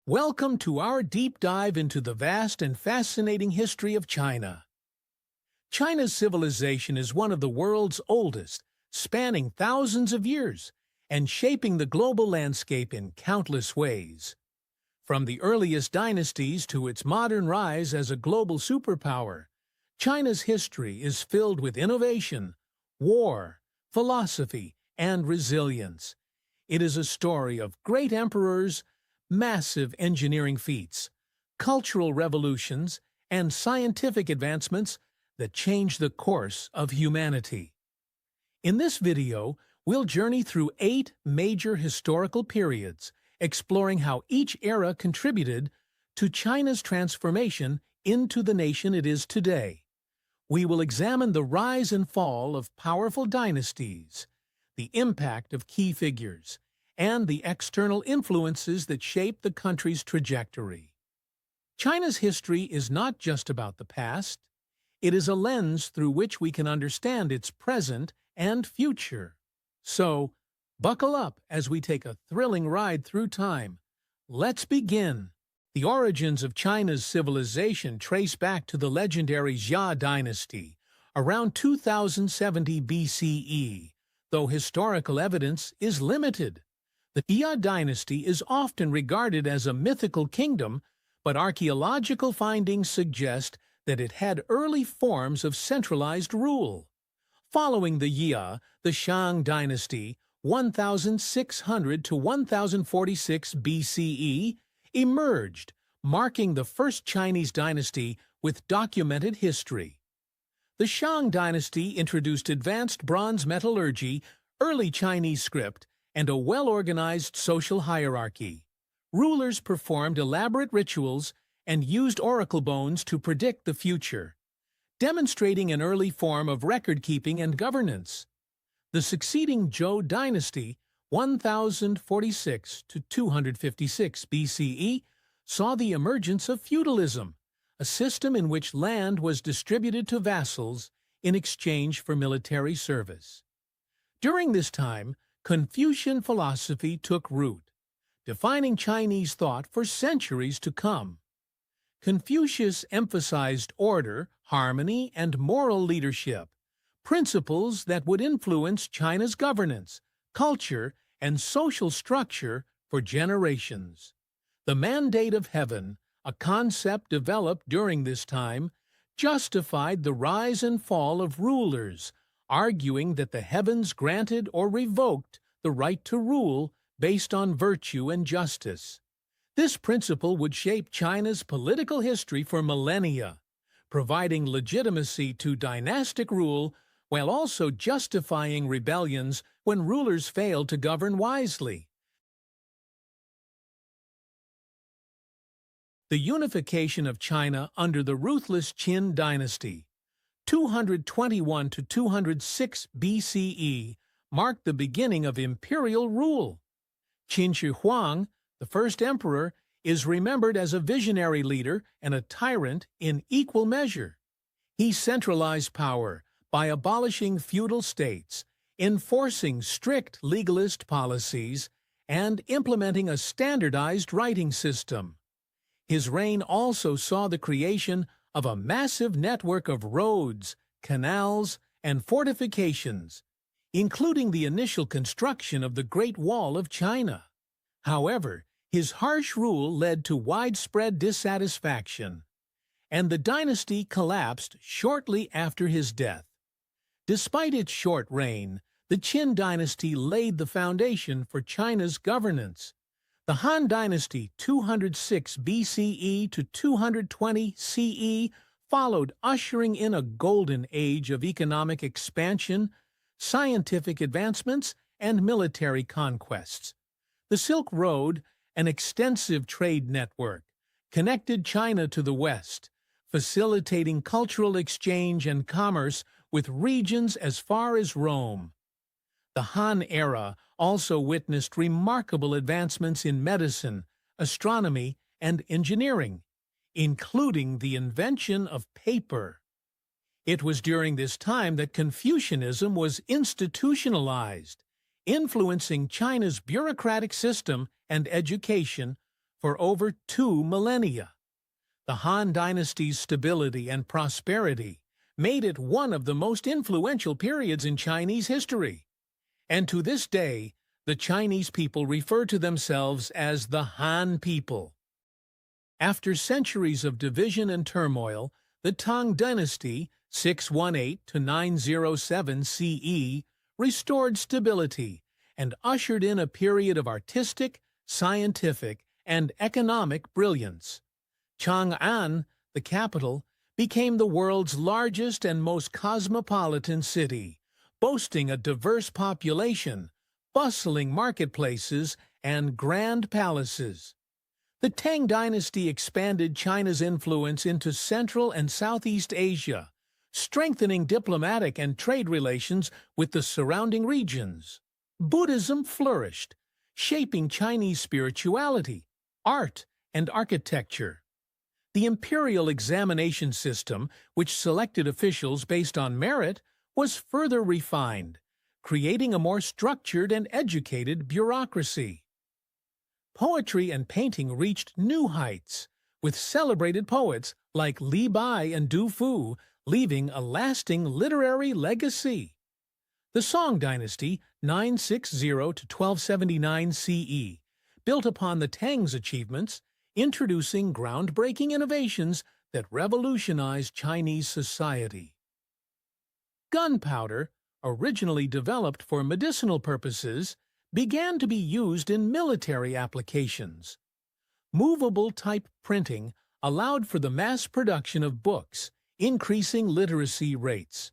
Welcome to our deep dive into the vast and fascinating history of China. China's civilization is one of the world's oldest, spanning thousands of years and shaping the global landscape in countless ways. From the earliest dynasties to its modern rise as a global superpower, China's history is filled with innovation, war, philosophy, and resilience. It is a story of great emperors, massive engineering feats, cultural revolutions, and scientific advancements that changed the course of humanity. In this video, we'll journey through 8 major historical periods, exploring how each era contributed to China's transformation into the nation it is today. We will examine the rise and fall of powerful dynasties, the impact of key figures, and the external influences that shape the country's trajectory. China's history is not just about the past. It is a lens through which we can understand its present and future. So, buckle up as we take a thrilling ride through time. Let's begin. The origins of China's civilization trace back to the legendary Zhou Dynasty, around 2070 BCE, though historical evidence is limited. The Qin Dynasty is often regarded as a mythical kingdom, but archaeological findings suggest that it had early forms of centralized rule. Following the Qin, the Shang Dynasty, 1600 to 1046 BCE, emerged, marking the first Chinese dynasty with documented history. The Shang Dynasty introduced advanced bronze metallurgy, early Chinese script, and a well-organized social hierarchy. Rulers performed elaborate rituals and used oracle bones to predict the future, demonstrating an early form of record-keeping and governance. The succeeding Zhou Dynasty, 1046 to 256 BCE, saw the emergence of feudalism, a system in which land was distributed to vassals in exchange for military service. During this time, Confucian philosophy took root, defining Chinese thought for centuries to come. Confucius emphasized order, harmony, and moral leadership, principles that would influence China's governance, culture, and social structure for generations. The mandate of heaven, a concept developed during this time, justified the rise and fall of rulers, arguing that the heavens granted or revoked the right to rule based on virtue and justice. This principle would shape China's political history for millennia, providing legitimacy to dynastic rule while also justifying rebellions when rulers failed to govern wisely. The unification of China under the ruthless Qin Dynasty, 221 to 206 BCE, marked the beginning of imperial rule. Huang, the first emperor, is remembered as a visionary leader and a tyrant in equal measure. He centralized power by abolishing feudal states, enforcing strict legalist policies, and implementing a standardized writing system. His reign also saw the creation of a massive network of roads, canals, and fortifications, including the initial construction of the Great Wall of China. However, his harsh rule led to widespread dissatisfaction, and the dynasty collapsed shortly after his death. Despite its short reign, the Qin Dynasty laid the foundation for China's governance. The Han Dynasty, 206 BCE to 220 CE, followed, ushering in a golden age of economic expansion, scientific advancements, and military conquests. The Silk Road, an extensive trade network, connected China to the West, facilitating cultural exchange and commerce with regions as far as Rome. The Han era also witnessed remarkable advancements in medicine, astronomy, and engineering, including the invention of paper. It was during this time that Confucianism was institutionalized, influencing China's bureaucratic system and education, for over 2 millennia. The Han Dynasty's stability and prosperity made it one of the most influential periods in Chinese history. And to this day, the Chinese people refer to themselves as the Han people. After centuries of division and turmoil, the Tang Dynasty, 618 to 907 CE, restored stability and ushered in a period of artistic, scientific, and economic brilliance. Chang'an, the capital, became the world's largest and most cosmopolitan city, boasting a diverse population, bustling marketplaces, and grand palaces. The Tang Dynasty expanded China's influence into Central and Southeast Asia, strengthening diplomatic and trade relations with the surrounding regions. Buddhism flourished, shaping Chinese spirituality, art, and architecture. The imperial examination system, which selected officials based on merit, was further refined, creating a more structured and educated bureaucracy. Poetry and painting reached new heights, with celebrated poets like Li Bai and Du Fu leaving a lasting literary legacy. The Song Dynasty, 960 to 1279 CE, built upon the Tang's achievements, introducing groundbreaking innovations that revolutionized Chinese society. Gunpowder, originally developed for medicinal purposes, began to be used in military applications. Movable type printing allowed for the mass production of books, increasing literacy rates.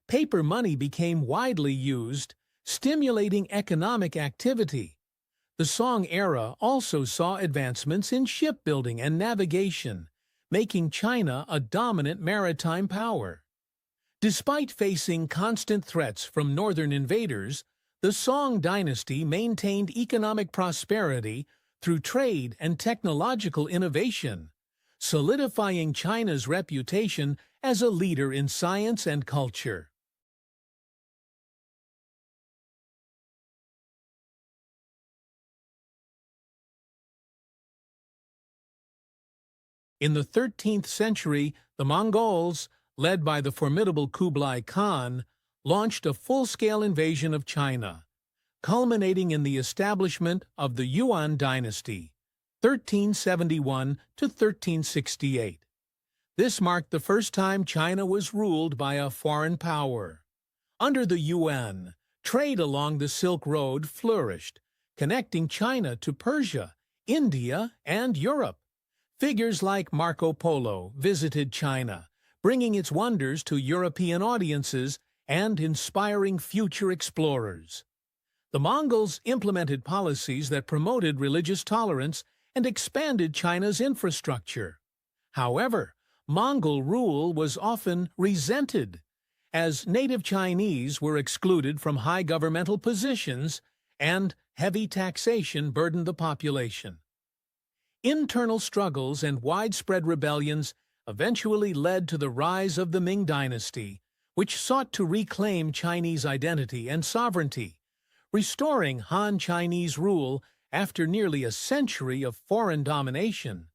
Paper money became widely used, stimulating economic activity. The Song era also saw advancements in shipbuilding and navigation, making China a dominant maritime power. Despite facing constant threats from northern invaders, the Song Dynasty maintained economic prosperity through trade and technological innovation, solidifying China's reputation as a leader in science and culture. In the 13th century, the Mongols, led by the formidable Kublai Khan, launched a full-scale invasion of China, culminating in the establishment of the Yuan Dynasty, 1371 to 1368. This marked the first time China was ruled by a foreign power. Under the Yuan, trade along the Silk Road flourished, connecting China to Persia, India, and Europe. Figures like Marco Polo visited China, bringing its wonders to European audiences and inspiring future explorers. The Mongols implemented policies that promoted religious tolerance and expanded China's infrastructure. However, Mongol rule was often resented, as native Chinese were excluded from high governmental positions and heavy taxation burdened the population. Internal struggles and widespread rebellions eventually led to the rise of the Ming Dynasty, which sought to reclaim Chinese identity and sovereignty, restoring Han Chinese rule after nearly a century of foreign domination.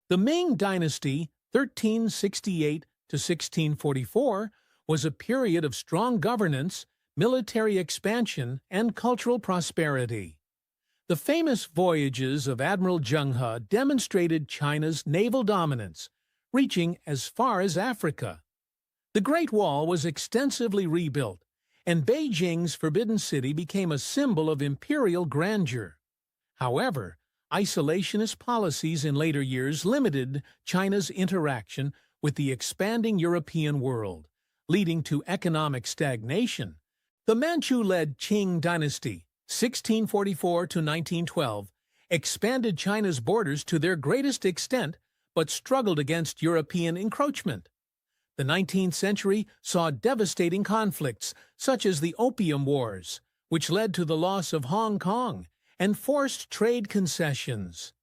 The Ming Dynasty, 1368 to 1644, was a period of strong governance, military expansion, and cultural prosperity. The famous voyages of Admiral Zheng demonstrated China's naval dominance, reaching as far as Africa. The Great Wall was extensively rebuilt, and Beijing's Forbidden City became a symbol of imperial grandeur. However, isolationist policies in later years limited China's interaction with the expanding European world, leading to economic stagnation. The Manchu-led Qing Dynasty, 1644 to 1912, expanded China's borders to their greatest extent but struggled against European encroachment. The 19th century saw devastating conflicts such as the Opium Wars, which led to the loss of Hong Kong and forced trade concessions.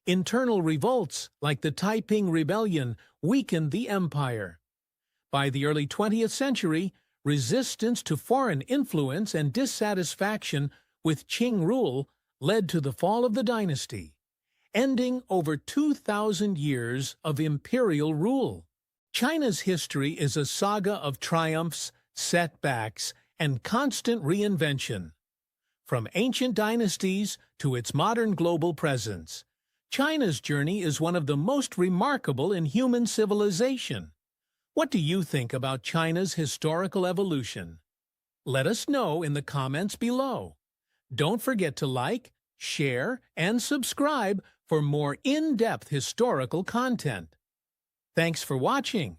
Internal revolts like the Taiping Rebellion weakened the empire. By the early 20th century, resistance to foreign influence and dissatisfaction with Qing rule led to the fall of the dynasty. ending over 2,000 years of imperial rule. China's history is a saga of triumphs, setbacks, and constant reinvention. From ancient dynasties to its modern global presence, China's journey is one of the most remarkable in human civilization. What do you think about China's historical evolution? Let us know in the comments below. Don't forget to like, share, and subscribe for more in-depth historical content. Thanks for watching.